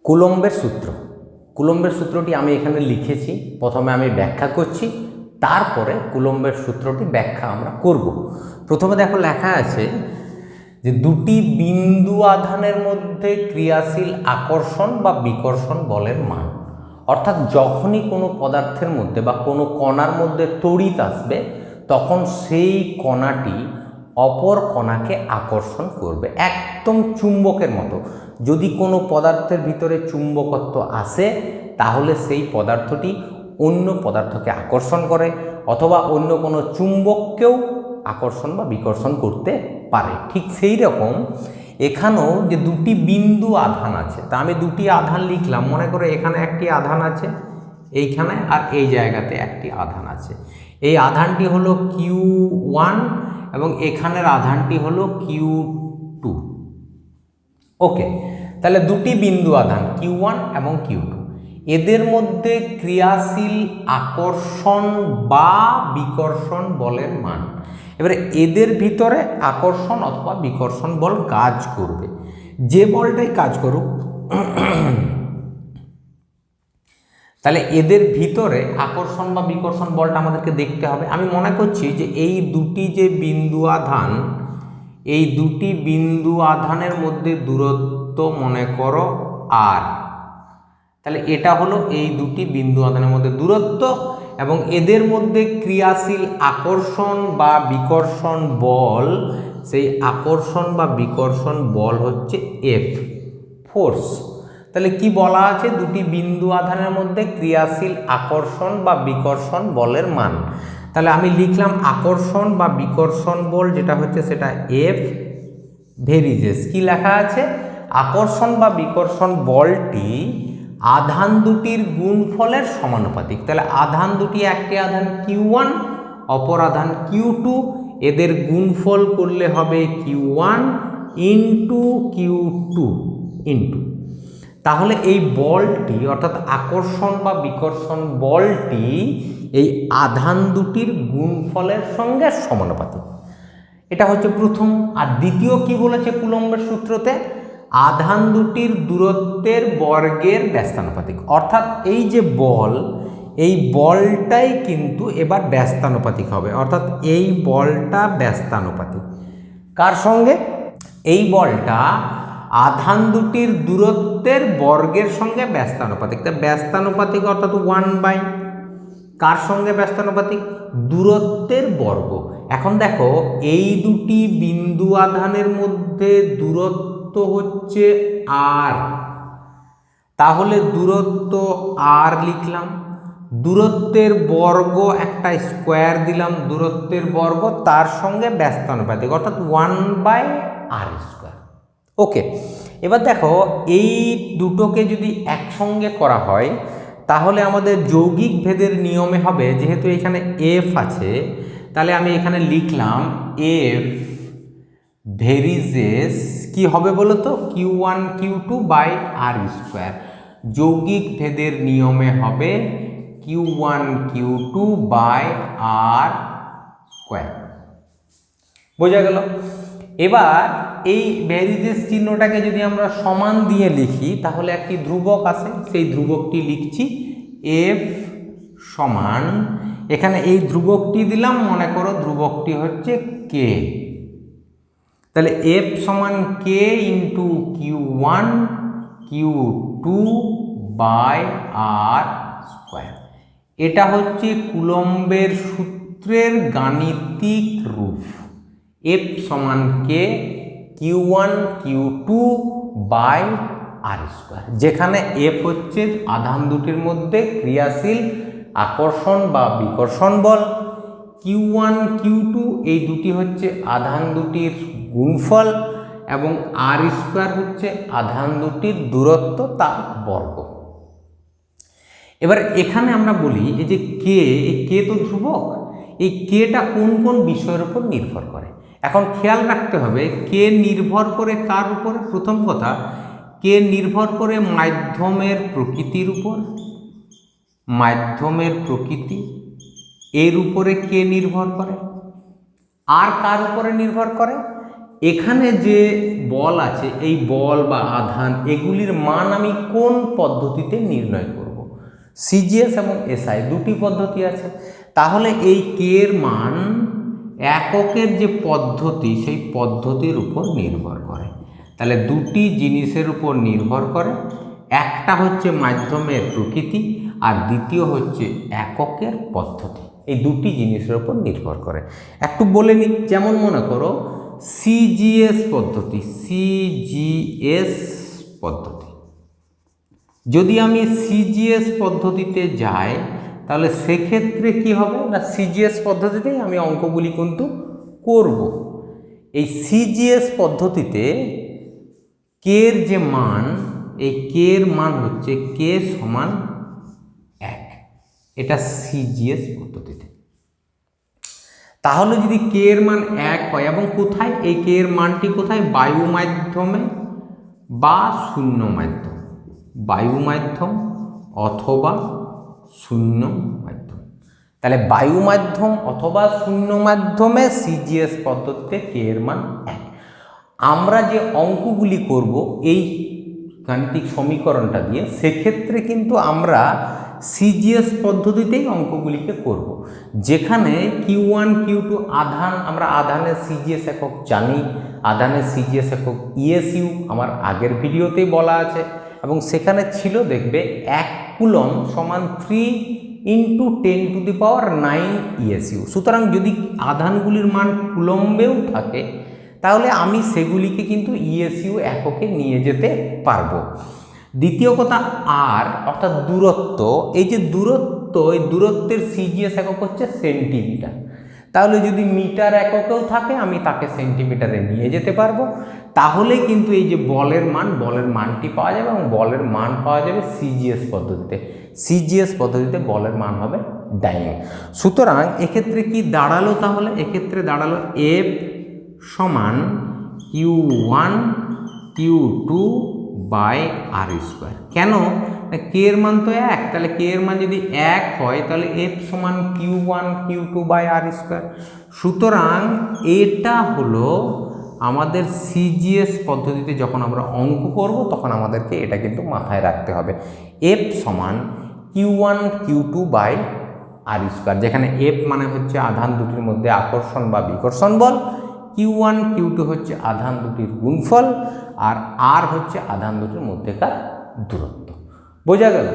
কুলম্বের সূত্র। কুলম্বের সূত্রটি আমি এখানে লিখেছি, প্রথমে আমি ব্যাখ্যা করছি, তারপরে কুলম্বের সূত্রটি ব্যাখ্যা আমরা করব। প্রথমে দেখো লেখা আছে যে দুটি বিন্দু আধানের মধ্যে ক্রিয়াশীল আকর্ষণ বা বিকর্ষণ বলের মান। অর্থাৎ যখনই কোনো পদার্থের মধ্যে বা কোনো কণার মধ্যে তড়িৎ আসবে, তখন সেই কণাটি অপর কণাকে আকর্ষণ করবে, একদম চুম্বকের মতো। যদি কোনো পদার্থের ভিতরে চুম্বকত্ব আসে, তাহলে সেই পদার্থটি অন্য পদার্থকে আকর্ষণ করে, অথবা অন্য কোনো চুম্বককেও আকর্ষণ বা বিকর্ষণ করতে পারে। ঠিক সেই রকম এখানেও যে দুটি বিন্দু আধান আছে, তা আমি দুটি আধান লিখলাম। মনে করো এখানে একটি আধান আছে, এইখানে, আর এই জায়গাতে একটি আধান আছে। এই আধানটি হলো Q1 এবং এখানের আধানটি হলো Q2। ওকে, তাহলে দুটি বিন্দু আধান Q1 এবং Q2, এদের মধ্যে ক্রিয়াশীল আকর্ষণ বা বিকর্ষণ বলের মান। এবারে এদের ভিতরে আকর্ষণ অথবা বিকর্ষণ বল কাজ করবে, যে বলটাই কাজ করুক। তাহলে এদের ভিতরে আকর্ষণ বা বিকর্ষণ বলটা আমাদেরকে দেখতে হবে। আমি মনে করছি যে এই দুটি যে বিন্দু আধান, এই দুটি বিন্দু আধানের মধ্যে দূরত্ব মনে করো r। তাহলে এটা হলো এই দুটি বিন্দু আধানের মধ্যে দূরত্ব, এবং এদের মধ্যে ক্রিয়াশীল আকর্ষণ বা বিকর্ষণ বল, সেই আকর্ষণ বা বিকর্ষণ বল হচ্ছে F, ফোর্স। তাহলে কি বলা আছে? দুটি বিন্দু আধানের মধ্যে ক্রিয়াশীল আকর্ষণ বা বিকর্ষণ বলের মান। তাহলে আমি লিখলাম আকর্ষণ বা বিকর্ষণ বল যেটা হচ্ছে সেটা F ভেরিজেস। কি লেখা আছে? আকর্ষণ বা বিকর্ষণ বলটি আধান দুটির গুণফলের সমানুপাতিক। তাহলে আধান দুটি, একটি আধান Q1, অপর আধান Q2, এদের গুণফল করলে হবে Q1 ইন্টু Q2 ইন্টু। তাহলে এই বলটি অর্থাৎ আকর্ষণ বা বিকর্ষণ বলটি এই আধান দুটির গুণফলের সঙ্গে সমানুপাতিক। এটা হচ্ছে প্রথম। আর দ্বিতীয় কি বলেছে কুলম্বের সূত্রতে? আধান দুটির দূরত্বের বর্গের ব্যস্তানুপাতিক। অর্থাৎ এই যে বল, এই বলটাই কিন্তু এবার ব্যস্তানুপাতিক হবে। অর্থাৎ এই বলটা ব্যস্তানুপাতিক কার সঙ্গে? এই বলটা আধান দুটির দূরত্বের বর্গের সঙ্গে ব্যস্তানুপাতিক। তা ব্যস্তানুপাতিক অর্থাৎ 1/, কার সঙ্গে ব্যস্তানুপাতিক? দূরত্বের বর্গ। এখন দেখো এই দুটি বিন্দু আধানের মধ্যে দূরত্ব হচ্ছে r, তাহলে দূরত্ব r লিখলাম, দূরত্বের বর্গ একটা স্কোয়ার দিলাম, দূরত্বের বর্গ তার সঙ্গে ব্যস্তানুপাতিক অর্থাৎ 1/r²। ওকে, এবার দেখো এই দুটোকে যদি একসঙ্গে করা হয়, তাহলে আমাদের যৌগিক ভেদের নিয়মে হবে, যেহেতু এখানে F আছে, তাহলে আমি এখানে লিখলাম F ভেরিজেস কি হবে বলো তো? Q1 Q2/r²। যৌগিক ভেদের নিয়মে হবে Q1 Q2/r²। বোঝা গেল? এবার এই ভেরিজেস চিহ্নটাকে যদি আমরা সমান দিয়ে লিখি, তাহলে একটি ধ্রুবক আসে, সেই ধ্রুবকটি লিখছি F সমান, এখানে এই ধ্রুবকটি দিলাম, মনে করো ধ্রুবকটি হচ্ছে K। তাহলে F সমান K ইন্টু Q1 Q2/r²। এটা হচ্ছে কুলম্বের সূত্রের গাণিতিক রূপ। F সমান K Q1 Q2/r², যেখানে F হচ্ছে আধান দুটির মধ্যে ক্রিয়াশীল আকর্ষণ বা বিকর্ষণ বল, Q1 Q2 এই দুটি হচ্ছে আধান দুটির গুণফল, এবং r² হচ্ছে আধান দুটির দূরত্ব তার বর্গ। এবার এখানে আমরা বলি এই যে কে, এই কে তো ধ্রুবক, এই কেটা কোন কোন বিষয়ের উপর নির্ভর করে? এখন খেয়াল রাখতে হবে কে নির্ভর করে কার উপর? প্রথম কথা, কে নির্ভর করে মাধ্যমের প্রকৃতির উপর, মাধ্যমের প্রকৃতি এর উপরে কে নির্ভর করে। আর কার উপরে নির্ভর করে? এখানে যে বল আছে, এই বল বা আধান এগুলির মান আমি কোন পদ্ধতিতে নির্ণয় করব? সিজিএস এবং এসআই দুটি পদ্ধতি আছে। তাহলে এই কে এর মান এককের যে পদ্ধতি সেই পদ্ধতির উপর নির্ভর করে। তাহলে দুটি জিনিসের উপর নির্ভর করে, একটা হচ্ছে মাধ্যমের প্রকৃতি আর দ্বিতীয় হচ্ছে এককের পদ্ধতি। এই দুটি জিনিসের উপর নির্ভর করে। একটু বলে নিই, যেমন মনে করো সিজিএস পদ্ধতি, সিজিএস পদ্ধতি, যদি আমি সিজিএস পদ্ধতিতে যাই তাহলে সেক্ষেত্রে কি হবে না, সিজিএস পদ্ধতিতেই আমি অঙ্কগুলি কিন্তু করব। এই সিজিএস পদ্ধতিতে কে এর যে মান, এই কে এর মান হচ্ছে কে সমান 1, এটা সিজিএস পদ্ধতিতে। তাহলে যদি কে এর মান 1 হয় এবং কোথায়, এই কে এর মানটি কোথায়, বায়ু মাধ্যমে বা শূন্য মাধ্যম, বায়ু মাধ্যম অথবা শূন্য মাধ্যম। তাহলে বায়ু মাধ্যম অথবা শূন্য মাধ্যমে সিজিএস পদ্ধতিতে কে এর মান 1। আমরা যে অঙ্কগুলি করব এই গাণিতিক সমীকরণটা দিয়ে, সেক্ষেত্রে কিন্তু আমরা সিজিএস পদ্ধতিতেই অঙ্কগুলিকে করব। যেখানে Q1 Q2 আধান, আমরা আধানের সিজিএস একক জানি, আধানের সিজিএস একক ইএসইউ আমার আগের ভিডিওতেই বলা আছে, এবং সেখানে ছিল দেখবে 1 কুলম্ব সমান 3 × 10⁹ ইএসইউ। সুতরাং যদি আধানগুলির মান কুলম্বেও থাকে তাহলে আমি সেগুলিকে কিন্তু ইএসইউ এককে নিয়ে যেতে পারবো। দ্বিতীয় কথা আর, অর্থাৎ দূরত্ব, এই যে দূরত্ব, এই দূরত্বের সিজিএস একক হচ্ছে সেন্টিমিটার। তাহলে যদি মিটার এককেও থাকে আমি তাকে সেন্টিমিটারে নিয়ে যেতে পারবো। তাহলে কিন্তু এই যে বলের মান, বলের মানটি পাওয়া যাবে এবং বলের মান পাওয়া যাবে সিজিএস পদ্ধতিতে। সিজিএস পদ্ধতিতে বলের মান হবে ডাইন। সুতরাং এক্ষেত্রে কি দাঁড়ালো, তাহলে এক্ষেত্রে দাঁড়ালো এফ সমান Q1 Q2 by R square. কেন, কে এর মান তো 1, তাহলে কে এর মান যদি 1 হয় তাহলে এফ সমান Q1 Q2 by R square. সুতরাং এটা হলো আমাদের সিজিএস পদ্ধতিতে যখন আমরা অঙ্ক করব তখন আমাদেরকে এটা কিন্তু মাথায় রাখতে হবে, এফ সমান Q1 Q2 by R square, যেখানে এফ মানে হচ্ছে আধান দুটির মধ্যে আকর্ষণ বা বিকর্ষণ বল, Q1 Q2 হচ্ছে আধান দুটির গুণফল, আর আর হচ্ছে আধান দুটির মধ্যেকার দূরত্ব। বোঝা গেল?